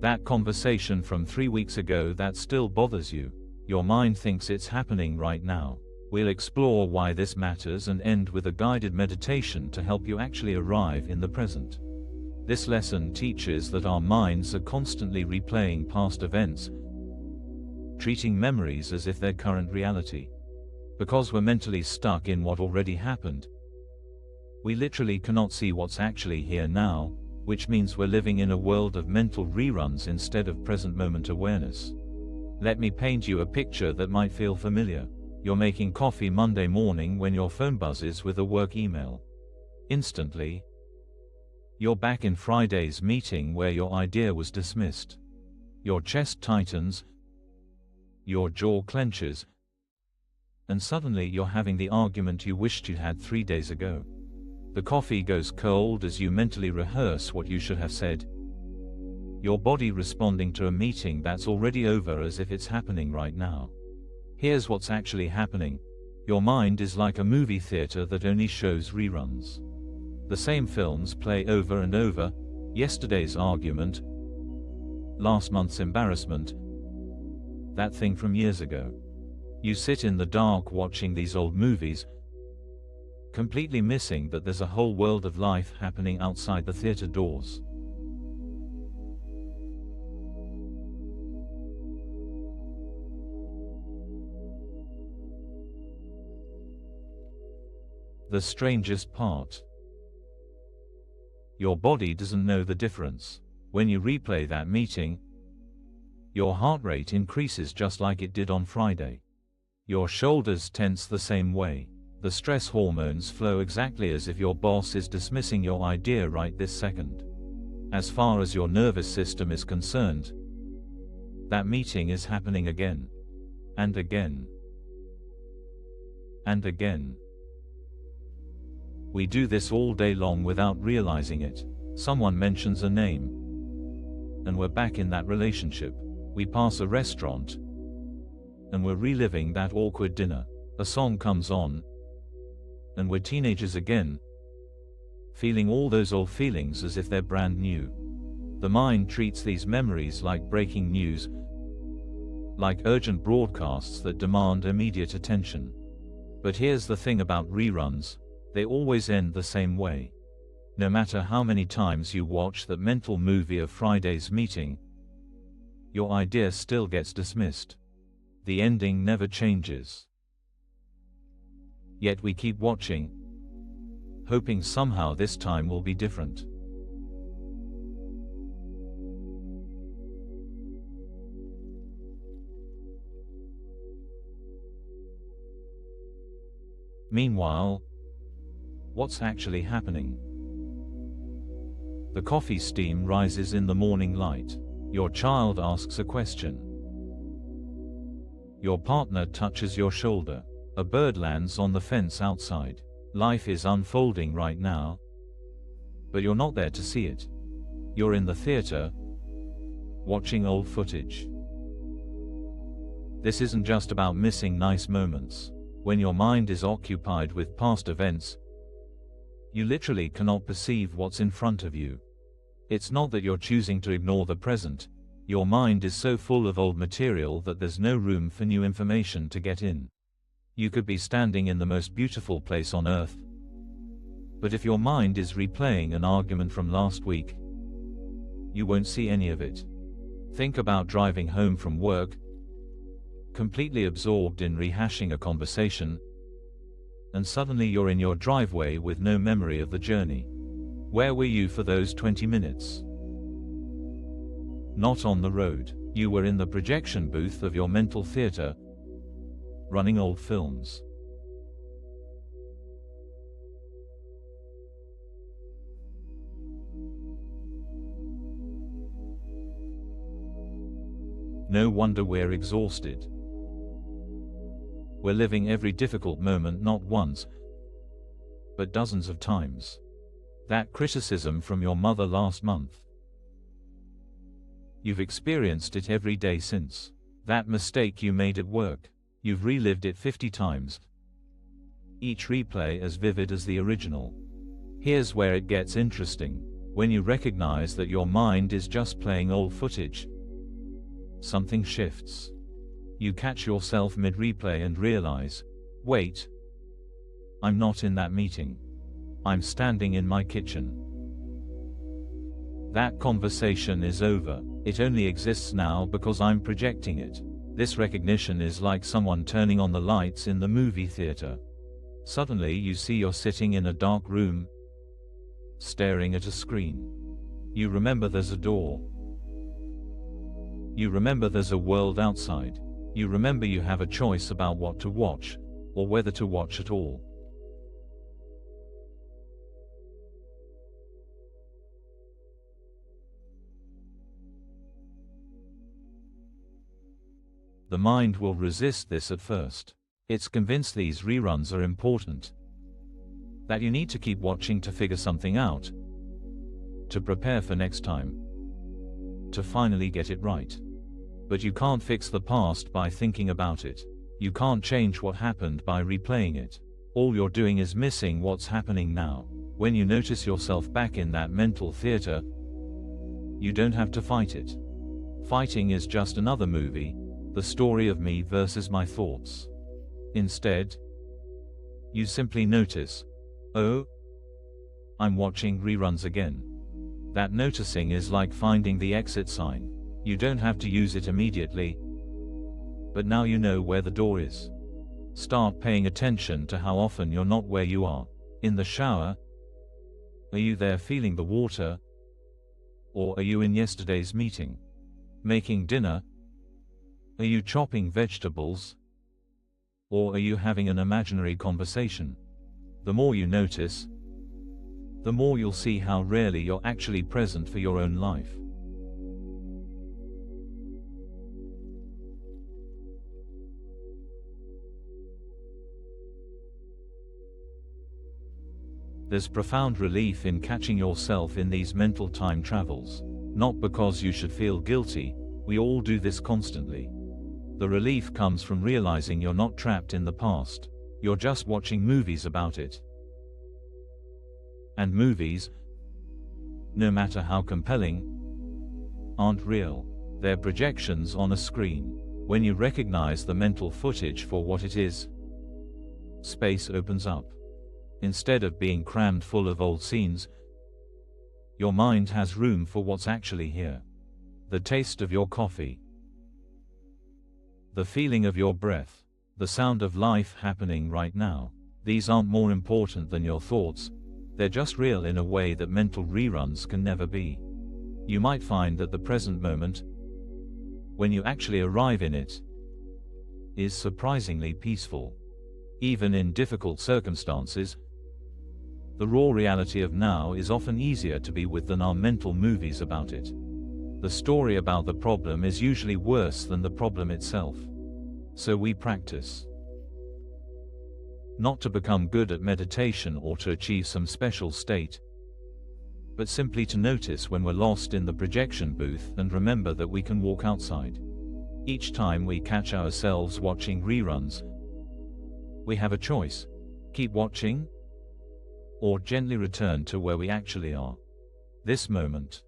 That conversation from 3 weeks ago that still bothers you. Your mind thinks it's happening right now. We'll explore why this matters and end with a guided meditation to help you actually arrive in the present. This lesson teaches that our minds are constantly replaying past events, treating memories as if they're current reality. Because we're mentally stuck in what already happened, we literally cannot see what's actually here now, which means we're living in a world of mental reruns instead of present moment awareness. Let me paint you a picture that might feel familiar. You're making coffee Monday morning when your phone buzzes with a work email. Instantly, you're back in Friday's meeting where your idea was dismissed. Your chest tightens, your jaw clenches, and suddenly you're having the argument you wished you had 3 days ago. The coffee goes cold as you mentally rehearse what you should have said. Your body responding to a meeting that's already over as if it's happening right now. Here's what's actually happening. Your mind is like a movie theater that only shows reruns. The same films play over and over. Yesterday's argument, last month's embarrassment, that thing from years ago. You sit in the dark watching these old movies, completely missing that there's a whole world of life happening outside the theater doors. The strangest part. Your body doesn't know the difference. When you replay that meeting, your heart rate increases just like it did on Friday. Your shoulders tense the same way. The stress hormones flow exactly as if your boss is dismissing your idea right this second. As far as your nervous system is concerned, that meeting is happening again, and again, and again. We do this all day long without realizing it. Someone mentions a name, and we're back in that relationship. We pass a restaurant, and we're reliving that awkward dinner. A song comes on, and we're teenagers again, feeling all those old feelings as if they're brand new. The mind treats these memories like breaking news, like urgent broadcasts that demand immediate attention. But here's the thing about reruns, they always end the same way. No matter how many times you watch that mental movie of Friday's meeting, your idea still gets dismissed. The ending never changes. Yet we keep watching, hoping somehow this time will be different. Meanwhile, what's actually happening? The coffee steam rises in the morning light. Your child asks a question. Your partner touches your shoulder. A bird lands on the fence outside. Life is unfolding right now, but you're not there to see it. You're in the theater, watching old footage. This isn't just about missing nice moments. When your mind is occupied with past events, you literally cannot perceive what's in front of you. It's not that you're choosing to ignore the present. Your mind is so full of old material that there's no room for new information to get in. You could be standing in the most beautiful place on earth, but if your mind is replaying an argument from last week, you won't see any of it. Think about driving home from work, completely absorbed in rehashing a conversation, and suddenly you're in your driveway with no memory of the journey. Where were you for those 20 minutes? Not on the road. You were in the projection booth of your mental theater, running old films. No wonder we're exhausted. We're living every difficult moment not once, but dozens of times. That criticism from your mother last month, you've experienced it every day since. That mistake you made at work, you've relived it 50 times. Each replay as vivid as the original. Here's where it gets interesting. When you recognize that your mind is just playing old footage, something shifts. You catch yourself mid-replay and realize, wait, I'm not in that meeting. I'm standing in my kitchen. That conversation is over. It only exists now because I'm projecting it. This recognition is like someone turning on the lights in the movie theater. Suddenly you see you're sitting in a dark room, staring at a screen. You remember there's a door. You remember there's a world outside. You remember you have a choice about what to watch, or whether to watch at all. The mind will resist this at first. It's convinced these reruns are important, that you need to keep watching to figure something out, to prepare for next time, to finally get it right. But you can't fix the past by thinking about it. You can't change what happened by replaying it. All you're doing is missing what's happening now. When you notice yourself back in that mental theater, you don't have to fight it. Fighting is just another movie, the story of me versus my thoughts. Instead, you simply notice, oh, I'm watching reruns again. That noticing is like finding the exit sign. You don't have to use it immediately, but now you know where the door is. Start paying attention to how often you're not where you are. In the shower, are you there feeling the water? Or are you in yesterday's meeting? Making dinner, are you chopping vegetables? Or are you having an imaginary conversation? The more you notice, the more you'll see how rarely you're actually present for your own life. There's profound relief in catching yourself in these mental time travels. Not because you should feel guilty, we all do this constantly. The relief comes from realizing you're not trapped in the past. You're just watching movies about it. And movies, no matter how compelling, aren't real. They're projections on a screen. When you recognize the mental footage for what it is, space opens up. Instead of being crammed full of old scenes, your mind has room for what's actually here. The taste of your coffee, the feeling of your breath, the sound of life happening right now. These aren't more important than your thoughts. They're just real in a way that mental reruns can never be. You might find that the present moment, when you actually arrive in it, is surprisingly peaceful. Even in difficult circumstances, the raw reality of now is often easier to be with than our mental movies about it. The story about the problem is usually worse than the problem itself. So we practice. Not to become good at meditation or to achieve some special state, but simply to notice when we're lost in the projection booth and remember that we can walk outside. Each time we catch ourselves watching reruns, we have a choice: keep watching, or gently return to where we actually are. This moment,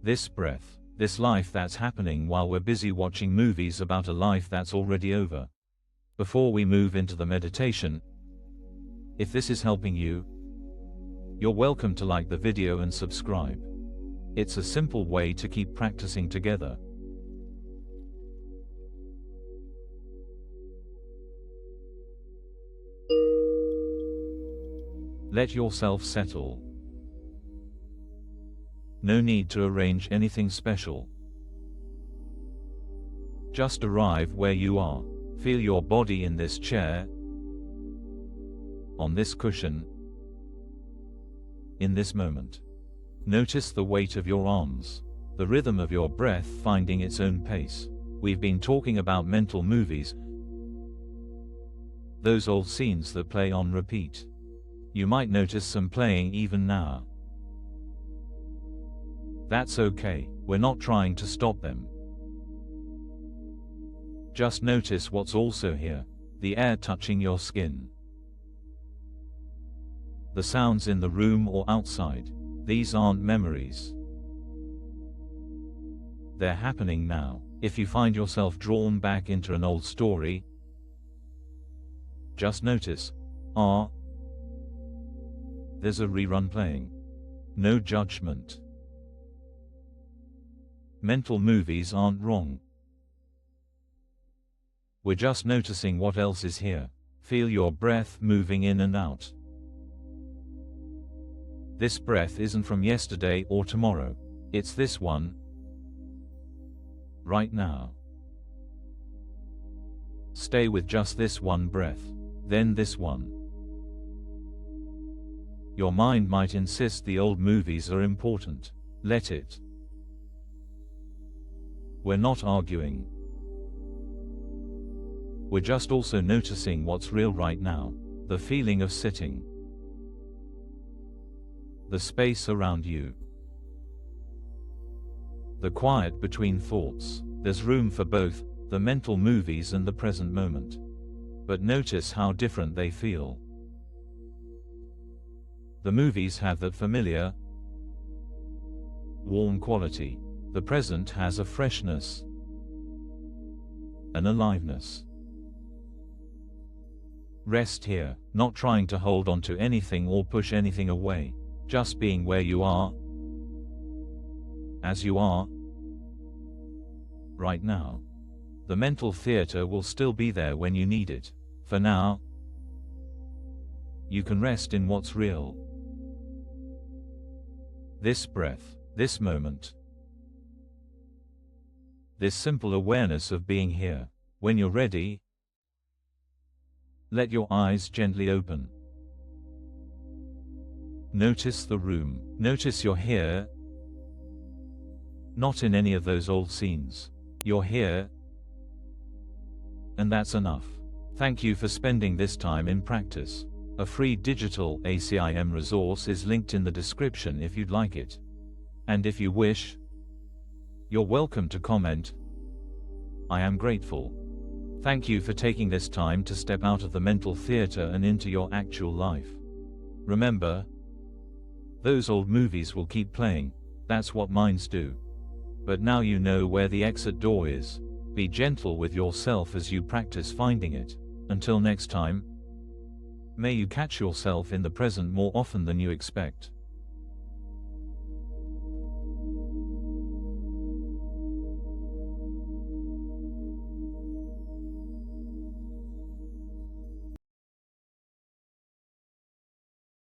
this breath, this life that's happening while we're busy watching movies about a life that's already over. Before we move into the meditation, if this is helping you, you're welcome to like the video and subscribe. It's a simple way to keep practicing together. Let yourself settle. No need to arrange anything special. Just arrive where you are. Feel your body in this chair, on this cushion, in this moment. Notice the weight of your arms, the rhythm of your breath finding its own pace. We've been talking about mental movies, those old scenes that play on repeat. You might notice some playing even now. That's okay, we're not trying to stop them. Just notice what's also here: the air touching your skin, the sounds in the room or outside, These aren't memories. They're happening now. If you find yourself drawn back into an old story, just notice, there's a rerun playing. No judgment. Mental movies aren't wrong. We're just noticing what else is here. Feel your breath moving in and out. This breath isn't from yesterday or tomorrow. It's this one, right now. Stay with just this one breath, then this one. Your mind might insist the old movies are important. Let it. We're not arguing. We're just also noticing what's real right now, the feeling of sitting, the space around you, the quiet between thoughts. There's room for both, the mental movies and the present moment. But notice how different they feel. The movies have that familiar, warm quality. The present has a freshness, an aliveness. Rest here, not trying to hold on to anything or push anything away, just being where you are, as you are, right now. The mental theater will still be there when you need it. For now, you can rest in what's real. This breath, this moment, this simple awareness of being here. When you're ready, let your eyes gently open. Notice the room. Notice you're here, not in any of those old scenes. You're here, and that's enough. Thank you for spending this time in practice. A free digital ACIM resource is linked in the description if you'd like it. And if you wish, you're welcome to comment. I am grateful. Thank you for taking this time to step out of the mental theater and into your actual life. Remember, those old movies will keep playing. That's what minds do. But now you know where the exit door is. Be gentle with yourself as you practice finding it. Until next time, may you catch yourself in the present more often than you expect.